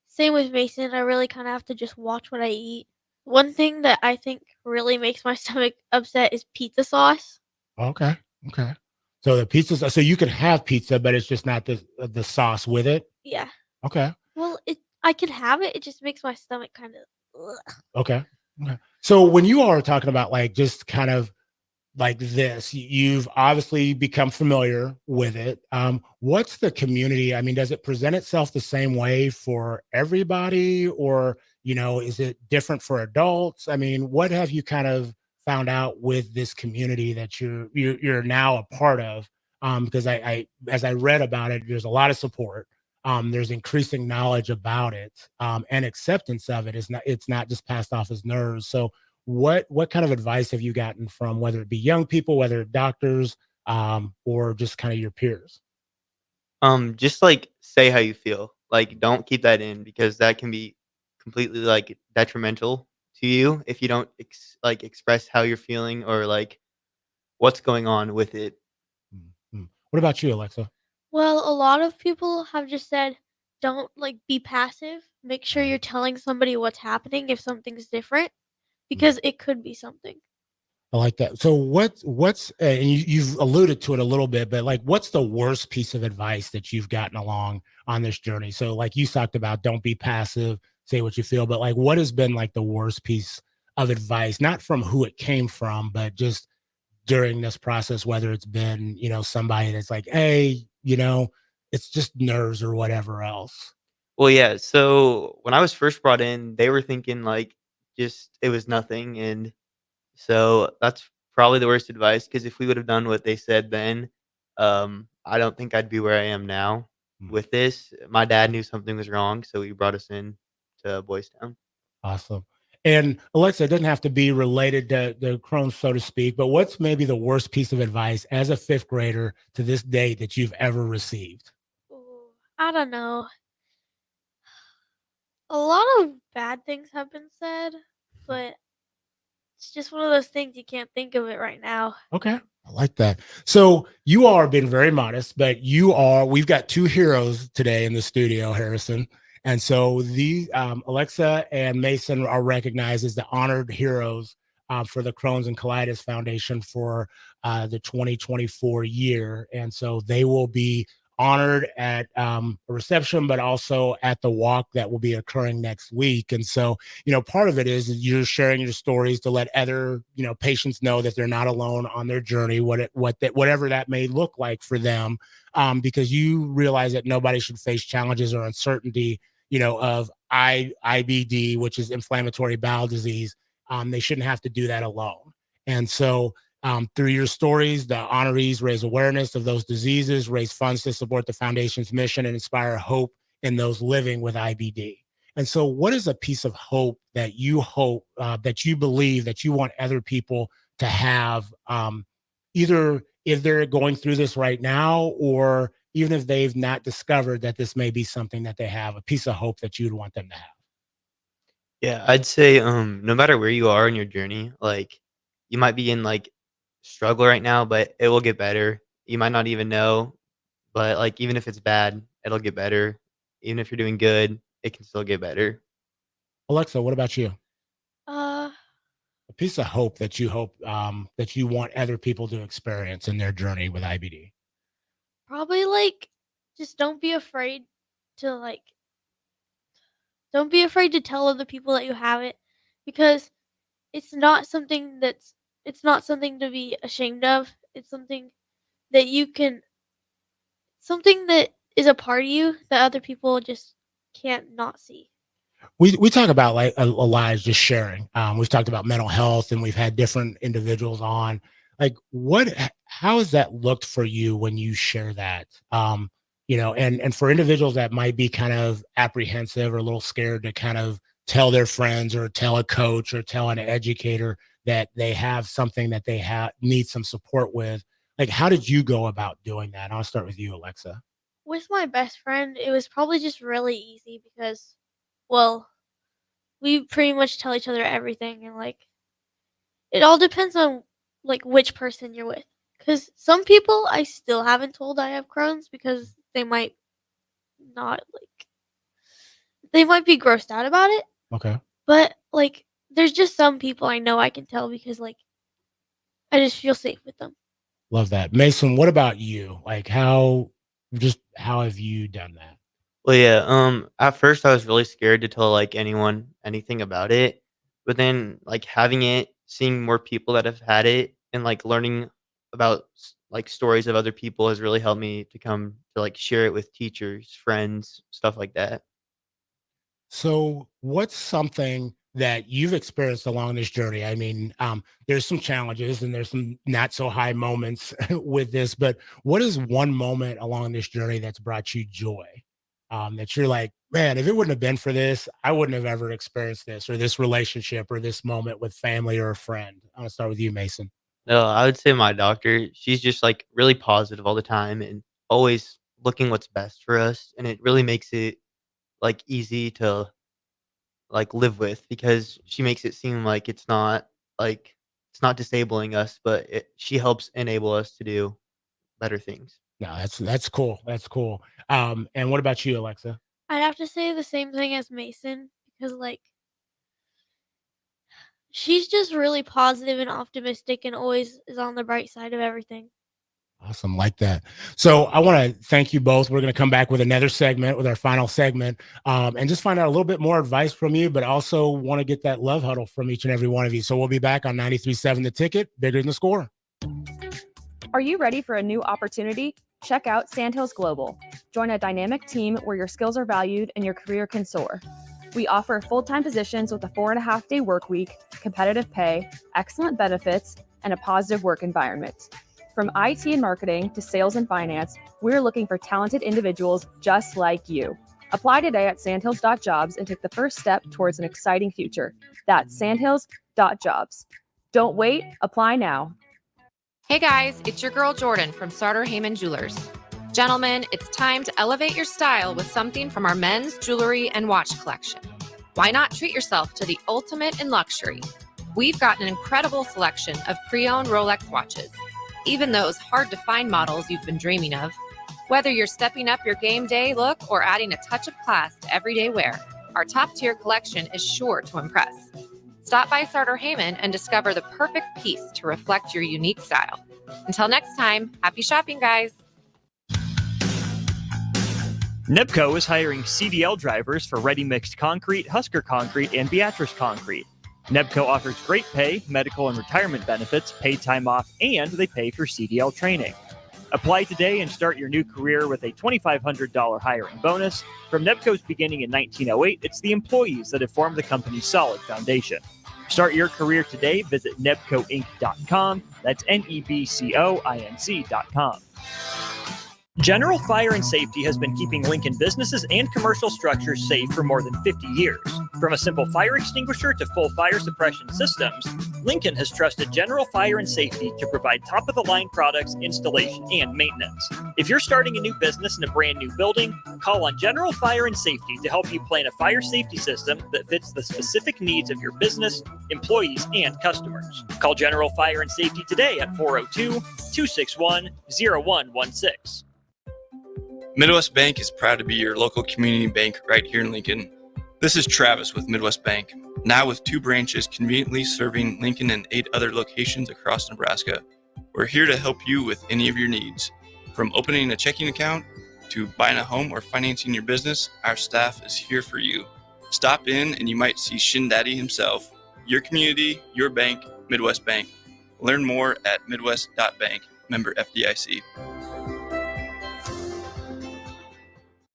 same with Mason. I really kind of have to just watch what I eat. One thing that I think really makes my stomach upset is pizza sauce. Okay. Okay. So the pizza, so you can have pizza, but it's just not the sauce with it. Yeah. Okay. Well, I can have it. It just makes my stomach kind of. Okay. Okay. So when you are talking about like just kind of like this, you've obviously become familiar with it. What's the community? I mean, does it present itself the same way for everybody, or is it different for adults? I mean, what have you kind of found out with this community that you're now a part of? Because I as I read about it, there's a lot of support. There's increasing knowledge about it, and acceptance of it. It's not just passed off as nerves. So what kind of advice have you gotten from, whether it be young people, whether doctors, or just kind of your peers? Just like say how you feel. Like don't keep that in because that can be completely like detrimental to you if you don't express how you're feeling or like what's going on with it. What about you, Alexa? Well, a lot of people have just said, don't like be passive. Make sure you're telling somebody what's happening if something's different, because it could be something. I like that. So what's and you've alluded to it a little bit, but like what's the worst piece of advice that you've gotten along on this journey? So like you talked about, don't be passive, say what you feel, but like what has been like the worst piece of advice, not from who it came from, but just during this process, whether it's been, somebody that's like, hey, it's just nerves or whatever else. Well, yeah. So when I was first brought in, they were thinking like just it was nothing, and so that's probably the worst advice. Because if we would have done what they said then, I don't think I'd be where I am now with this. My dad knew something was wrong, so he brought us in to Boys Town. Awesome. And Alexa, it doesn't have to be related to the Crohn's, so to speak, but what's maybe the worst piece of advice as a fifth grader to this date that you've ever received? Ooh, I don't know. A lot of bad things have been said, but it's just one of those things you can't think of it right now. Okay. I like that. So you all are being very modest, but we've got two heroes today in the studio, Harrison. And so the Alexa and Mason are recognized as the honored heroes for the Crohn's and Colitis Foundation for the 2024 year. And so they will be honored at a reception, but also at the walk that will be occurring next week. And so, part of it is you're sharing your stories to let other, patients know that they're not alone on their journey, whatever that may look like for them, because you realize that nobody should face challenges or uncertainty, of IBD, which is inflammatory bowel disease. They shouldn't have to do that alone. And so, through your stories, the honorees raise awareness of those diseases, raise funds to support the foundation's mission, and inspire hope in those living with IBD. And so, what is a piece of hope that you that you believe that you want other people to have, either if they're going through this right now, or even if they've not discovered that this may be something that they have, a piece of hope that you'd want them to have? Yeah, I'd say no matter where you are in your journey, like you might be in like struggle right now, but it will get better. You might not even know, but like even if it's bad, it'll get better. Even if you're doing good, it can still get better. Alexa, what about you? Uh, A piece of hope that that you want other people to experience in their journey with IBD. Probably like just to don't be afraid to tell other people that you have it, because it's not something to be ashamed of. It's that you can something that is a part of you that other people just can't not see. We talk about like a lot is just sharing. We've talked about mental health, and we've had different individuals on. Like, how has that looked for you when you share that? And for individuals that might be kind of apprehensive or a little scared to kind of tell their friends or tell a coach or tell an educator that they have something that they need some support with. Like, how did you go about doing that? I'll start with you, Alexa. With my best friend, it was probably just really easy because, well, we pretty much tell each other everything, and like it all depends on like which person you're with. Because some people I still haven't told I have Crohn's because not like they might be grossed out about it. Okay. But like there's just some people I know I can tell because like I just feel safe with them. Love that. Mason, what about you? Like how have you done that? Well, yeah, at first I was really scared to tell, like, anyone anything about it, but then, like, having it, seeing more people that have had it, and, like, learning about, like, stories of other people has really helped me to come to, like, share it with teachers, friends, stuff like that. So, what's something that you've experienced along this journey? I mean, there's some challenges and there's some not so high moments with this, but what is one moment along this journey that's brought you joy? That you're like, man, if it wouldn't have been for this, I wouldn't have ever experienced this or this relationship or this moment with family or a friend. I'm gonna start with you, Mason. No, I would say my doctor, she's just, like, really positive all the time and always looking what's best for us, and it really makes it, like, easy to, like, live with because she makes it seem like it's not disabling us, but she helps enable us to do better things. No, that's cool. That's cool. And what about you, Alexa? I'd have to say the same thing as Mason because, like, she's just really positive and optimistic and always is on the bright side of everything. Awesome, like that. So I want to thank you both. We're going to come back with another segment, with our final segment, and just find out a little bit more advice from you, but also want to get that love huddle from each and every one of you. So we'll be back on 93.7 The Ticket, bigger than the score. Are you ready for a new opportunity? Check out Sandhills Global. Join a dynamic team where your skills are valued and your career can soar. We offer full-time positions with a 4.5-day work week, competitive pay, excellent benefits, and a positive work environment. From IT and marketing to sales and finance, we're looking for talented individuals just like you. Apply today at sandhills.jobs and take the first step towards an exciting future. That's sandhills.jobs. Don't wait, apply now. Hey guys, it's your girl Jordan from Sartor Heyman Jewelers. Gentlemen, it's time to elevate your style with something from our men's jewelry and watch collection. Why not treat yourself to the ultimate in luxury? We've got an incredible selection of pre-owned Rolex watches, even those hard-to-find models you've been dreaming of. Whether you're stepping up your game day look or adding a touch of class to everyday wear, our top-tier collection is sure to impress. Stop by Sartor Heyman and discover the perfect piece to reflect your unique style. Until next time, happy shopping, guys. NEBCO is hiring CDL drivers for Ready Mixed Concrete, Husker Concrete, and Beatrice Concrete. NEBCO offers great pay, medical and retirement benefits, paid time off, and they pay for CDL training. Apply today and start your new career with a $2,500 hiring bonus. From NEBCO's beginning in 1908, it's the employees that have formed the company's solid foundation. Start your career today. Visit nebcoinc.com. That's NEBCOINC.com. General Fire and Safety has been keeping Lincoln businesses and commercial structures safe for more than 50 years. From a simple fire extinguisher to full fire suppression systems, Lincoln has trusted General Fire and Safety to provide top-of-the-line products, installation, and maintenance. If you're starting a new business in a brand new building, call on General Fire and Safety to help you plan a fire safety system that fits the specific needs of your business, employees, and customers. Call General Fire and Safety today at 402-261-0116. Midwest Bank is proud to be your local community bank right here in Lincoln. This is Travis with Midwest Bank, now with 2 branches conveniently serving Lincoln and 8 other locations across Nebraska. We're here to help you with any of your needs. From opening a checking account to buying a home or financing your business, our staff is here for you. Stop in and you might see Shin Daddy himself. Your community, your bank, Midwest Bank. Learn more at midwest.bank, member FDIC.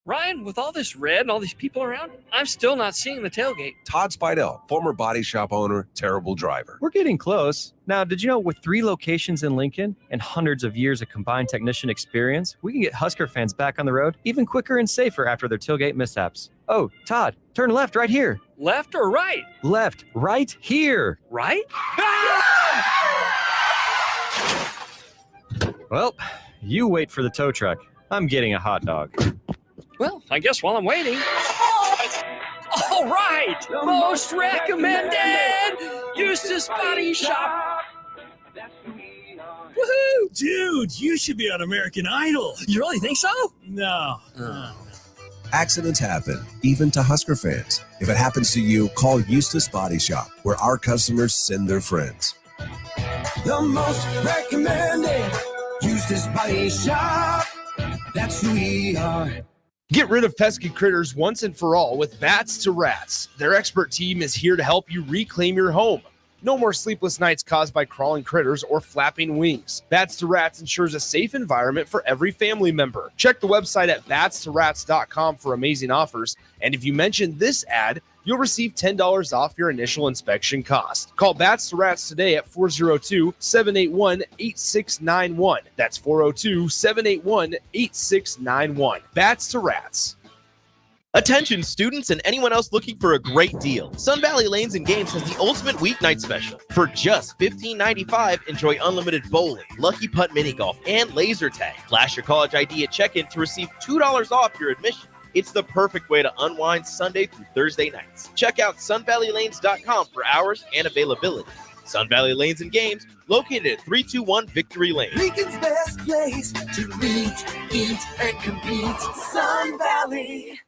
Ryan, with all this red and all these people around, I'm still not seeing the tailgate. Todd Spidell, former body shop owner, terrible driver. We're getting close. Now, did you know with 3 locations in Lincoln and hundreds of years of combined technician experience, we can get Husker fans back on the road even quicker and safer after their tailgate mishaps? Oh, Todd, turn left right here. Left or right? Left, right here. Right? Well, you wait for the tow truck. I'm getting a hot dog. Well, I guess while I'm waiting. All right! Most recommended! Eustace Body Shop! Woohoo! Dude, you should be on American Idol. You really think so? No. Accidents happen, even to Husker fans. If it happens to you, call Eustace Body Shop, where our customers send their friends. The most recommended Eustace Body Shop. That's who we are. Get rid of pesky critters once and for all with Bats to Rats. Their expert team is here to help you reclaim your home. No more sleepless nights caused by crawling critters or flapping wings. Bats to Rats ensures a safe environment for every family member. Check the website at batstoRats.com for amazing offers. And if you mention this ad, you'll receive $10 off your initial inspection cost. Call Bats to Rats today at 402-781-8691. That's 402-781-8691. Bats to Rats. Attention students and anyone else looking for a great deal. Sun Valley Lanes and Games has the ultimate weeknight special. For just $15.95, enjoy unlimited bowling, lucky putt mini golf, and laser tag. Flash your college ID at check-in to receive $2 off your admission. It's the perfect way to unwind Sunday through Thursday nights. Check out sunvalleylanes.com for hours and availability. Sun Valley Lanes and Games, located at 321 Victory Lane. Lincoln's best place to meet, eat, and compete. Sun Valley.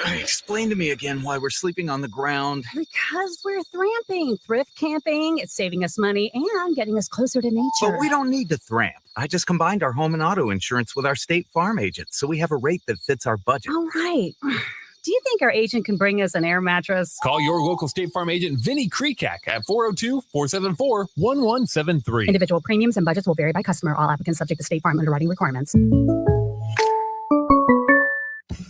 Explain to me again why we're sleeping on the ground. Because we're thramping, thrift camping. It's saving us money and getting us closer to nature. But we don't need to thramp. I just combined our home and auto insurance with our State Farm agent, so we have a rate that fits our budget. All right. Do you think our agent can bring us an air mattress? Call your local State Farm agent, Vinny Krekak, at 402-474-1173. Individual premiums and budgets will vary by customer. All applicants subject to State Farm underwriting requirements.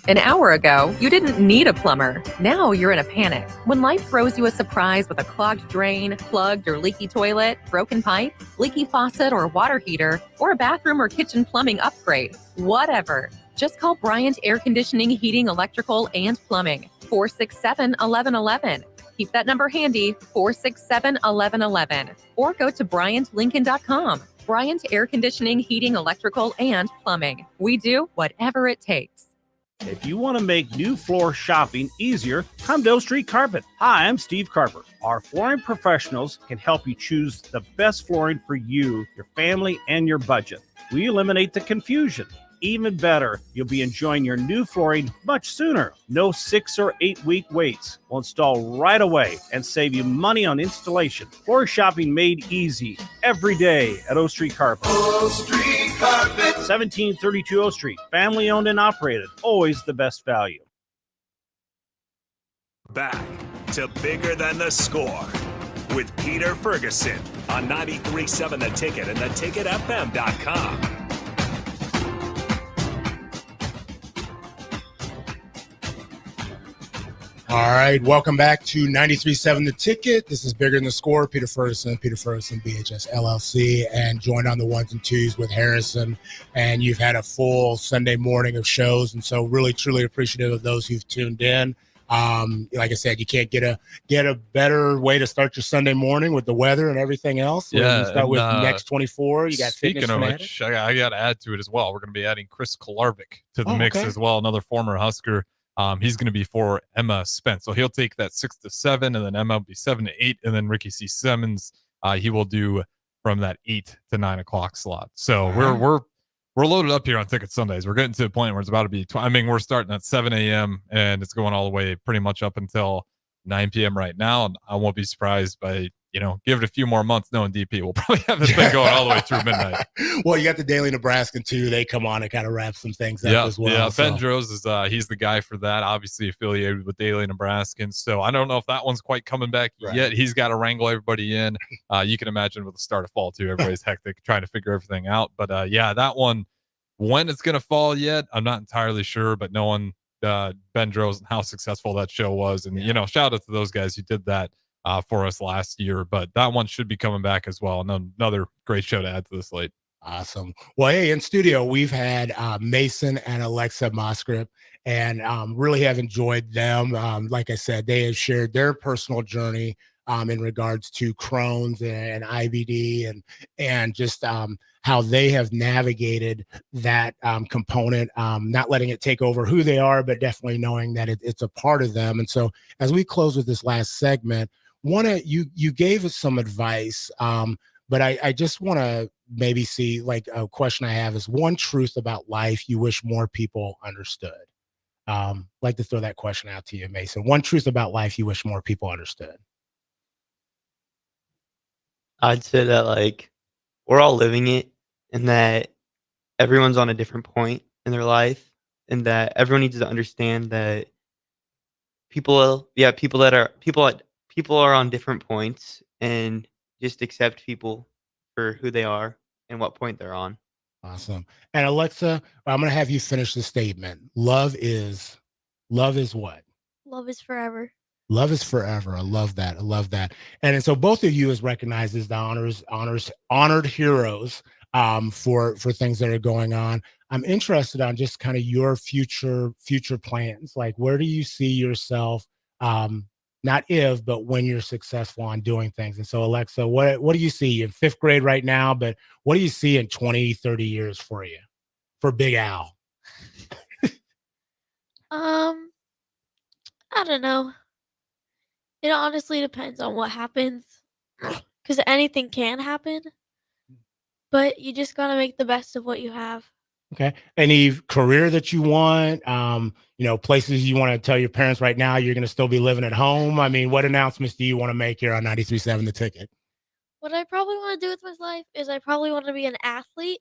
An hour ago, you didn't need a plumber. Now you're in a panic. When life throws you a surprise with a clogged drain, plugged or leaky toilet, broken pipe, leaky faucet or water heater, or a bathroom or kitchen plumbing upgrade, whatever. Just call Bryant Air Conditioning, Heating, Electrical, and Plumbing. 467-1111. Keep that number handy, 467-1111. Or go to BryantLincoln.com. Bryant Air Conditioning, Heating, Electrical, and Plumbing. We do whatever it takes. If you want to make new floor shopping easier, come to O Street Carpet. Hi, I'm Steve Carper. Our flooring professionals can help you choose the best flooring for you, your family, and your budget. We eliminate the confusion. Even better, you'll be enjoying your new flooring much sooner. No 6 or 8 week waits. We'll install right away and save you money on installation. Floor shopping made easy every day at O Street Carpet. O Street Carpet. 1732 O Street. Family owned and operated. Always the best value. Back to Bigger Than the Score with Peter Ferguson on 93.7 The Ticket and theticketfm.com. All right, welcome back to 93.7 The Ticket. This is Bigger Than the Score. Peter Ferguson, BHS LLC, and joined on the ones and twos with Harrison. And you've had a full Sunday morning of shows, and so really, truly appreciative of those who've tuned in. Like I said, you can't get a better way to start your Sunday morning with the weather and everything else. Yeah, you start with Next 24. You got speaking Fitness of Fanatic. which, I got to add to it as well. We're going to be adding Chris Kolarvik to the mix okay. as well, another former Husker. He's going to be for Emma Spence. So he'll take that 6 to 7, and then Emma will be 7 to 8, and then Ricky C. Simmons, he will do from that 8 to 9 o'clock slot. So we're loaded up here on Ticket Sundays. We're getting to the point where it's about to be. We're starting at 7 a.m. and it's going all the way pretty much up until 9 p.m. right now. And I won't be surprised by give it a few more months. Knowing DP, we'll probably have this thing going all the way through midnight. Well, you got the Daily Nebraskan too. They come on and kind of wrap some things up as well. Yeah, so. Ben Droz is he's the guy for that. Obviously affiliated with Daily Nebraskan. So I don't know if that one's quite coming back yet. He's got to wrangle everybody in. You can imagine with the start of fall too, everybody's hectic trying to figure everything out. But that one, when it's gonna fall yet, I'm not entirely sure. But knowing Ben Droz and how successful that show was, and shout out to those guys who did that for us last year. But that one should be coming back as well. And another great show to add to the slate. Awesome. Well, hey, in studio, we've had Mason and Alexa Moskrip, and really have enjoyed them. Like I said, they have shared their personal journey in regards to Crohn's and IBD and just how they have navigated that component, not letting it take over who they are, but definitely knowing that it's a part of them. And so as we close with this last segment, you gave us some advice, but I just want to maybe see, like, a question I have is one truth about life you wish more people understood. Like to throw that question out to you, Mason. One truth about life you wish more people understood. I'd say that, like, we're all living it. and that everyone's on a different point in their life, and that everyone needs to understand that people are on different points, and just accept people for who they are and what point they're on. Awesome. And Alexa, I'm going to have you finish the statement. Love is what? Love is forever. Love is forever. I love that. I love that. And so both of you is recognized as the honored heroes for things that are going on. I'm interested on just kind of your future plans. Like, where do you see yourself? Not if, but when you're successful on doing things. And so, Alexa, what do you see? You're in 5th grade right now, but what do you see in 20, 30 years for you, for Big Al? I don't know. It honestly depends on what happens, because anything can happen. But you just gotta make the best of what you have. Okay. Any career that you want? Places you want to tell your parents right now you're going to still be living at home? I mean, what announcements do you want to make here on 93.7 The Ticket? What I probably want to do with my life is I probably want to be an athlete,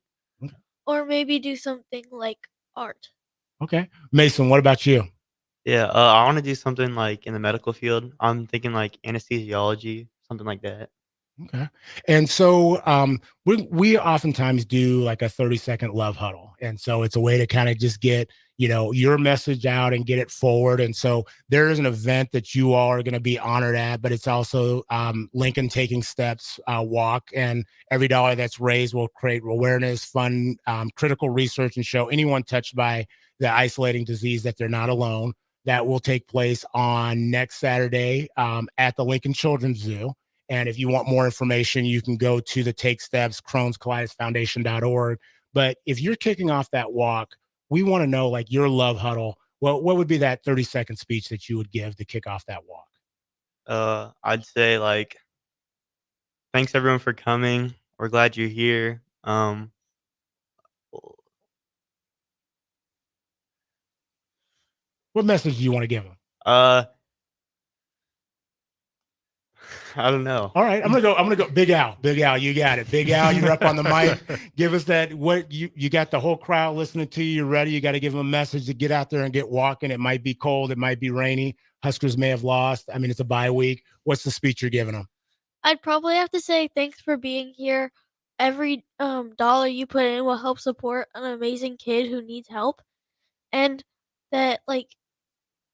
or maybe do something like art. Okay. Mason, what about you? Yeah, I want to do something like in the medical field. I'm thinking like anesthesiology, something like that. Okay. And so we oftentimes do like a 30-second love huddle. And so it's a way to kind of just get, your message out and get it forward. And so there is an event that you all are going to be honored at, but it's also Lincoln Taking Steps walk. And every dollar that's raised will create awareness, fund critical research, and show anyone touched by the isolating disease that they're not alone. That will take place on next Saturday at the Lincoln Children's Zoo. And if you want more information, you can go to the Take Steps, Crohn's Colitis Foundation.org. But if you're kicking off that walk, we want to know, like, your love huddle. What would be that 30-second speech that you would give to kick off that walk? I'd say like, thanks everyone for coming. We're glad you're here. What message do you want to give them? I don't know. All right, I'm gonna go. Big Al, you got it. Big Al, you're up on the mic. Give us that. What you got the whole crowd listening to you. You're ready. You got to give them a message to get out there and get walking. It might be cold. It might be rainy. Huskers may have lost. I mean, it's a bye week. What's the speech you're giving them? I'd probably have to say thanks for being here. Every dollar you put in will help support an amazing kid who needs help, and that like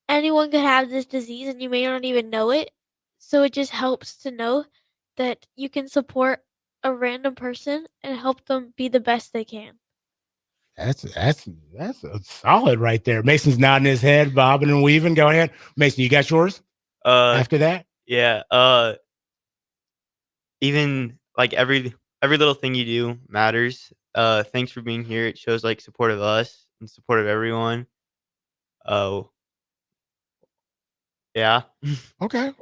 anyone could have this disease and you may not even know it. So it just helps to know that you can support a random person and help them be the best they can. That's a solid right there. Mason's nodding his head, bobbing and weaving. Go ahead, Mason. You got yours. After that, yeah. Even like every little thing you do matters. Thanks for being here. It shows like support of us and support of everyone. Oh, yeah. Okay.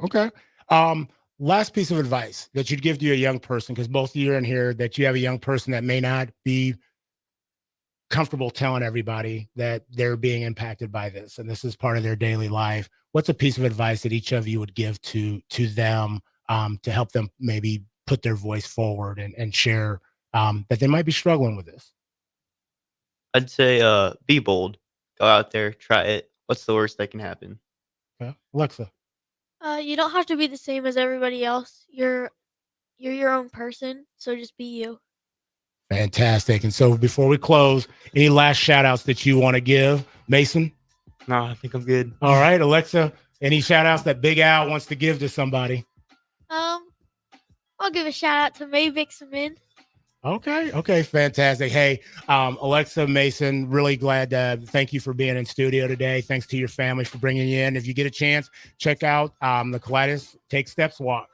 Last piece of advice that you'd give to a young person, because both of you are in here, that you have a young person that may not be comfortable telling everybody that they're being impacted by this, and this is part of their daily life. What's a piece of advice that each of you would give to them to help them maybe put their voice forward and share that they might be struggling with this? I'd say be bold. Go out there, try it. What's the worst that can happen? Okay. Alexa. You don't have to be the same as everybody else. You're your own person, so just be you. Fantastic. And so before we close, any last shout outs that you want to give? Mason? No, I think I'm good. All right, Alexa, any shout outs that Big Al wants to give to somebody? I'll give a shout out to May Vixamin. Okay, fantastic. Hey, Alexa, Mason, really glad thank you for being in studio today. Thanks to your family for bringing you in. If you get a chance, check out the Colitis Take Steps Walk.